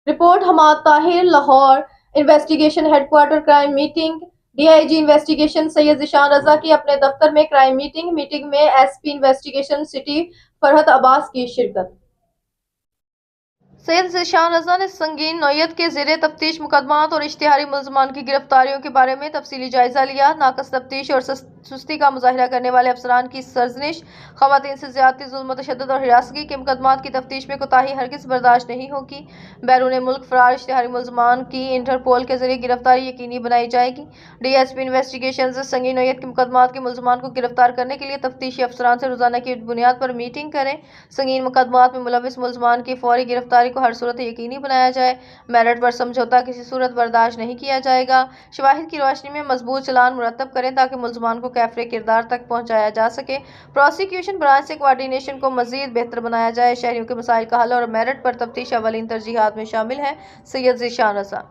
Report Hammad Tahir Lahore investigation head quarter crime meeting D I G investigation Syed Zeeshan Raza کی اپنے دفتر میں کرائم میٹنگ میں S P investigation city Farhat Abbas کی شرکت۔ سید ذیشان رضا نے سنگین نوعیت کے زیر تفتیش مقدمات اور اشتہاری ملزمان کی گرفتاریوں کے بارے میں تفصیلی جائزہ لیا۔ ناقص تفتیش اور سستی کا مظاہرہ کرنے والے افسران کی سرزنش، خواتین سے زیادتی، ظلم و تشدد اور ہراسگی کے مقدمات کی تفتیش میں کوتاہی ہرگز برداشت نہیں ہوگی۔ بیرون ملک فرار اشتہاری ملزمان کی انٹرپول کے ذریعے گرفتاری یقینی بنائی جائے گی۔ ڈی ایس پی انویسٹیگیشنز سنگین نوعیت کے مقدمات کے ملزمان کو گرفتار کرنے کے لیے تفتیشی افسران سے روزانہ کی بنیاد پر میٹنگ کریں۔ سنگین مقدمات میں ملوث ملزمان کی فوری گرفتاری کو ہر صورت یقینی بنایا جائے۔ میرٹ پر سمجھوتہ کسی صورت برداشت نہیں کیا جائے گا۔ شواہد کی روشنی میں مضبوط چالان مرتب کریں تاکہ ملزمان کو کیفر کردار تک پہنچایا جا سکے۔ پراسیکیوشن برانچ سے کوارڈینیشن کو مزید بہتر بنایا جائے۔ شہریوں کے مسائل کا حل اور میرٹ پر تفتیش اولین ترجیحات میں شامل ہے: سید ذیشان رضا۔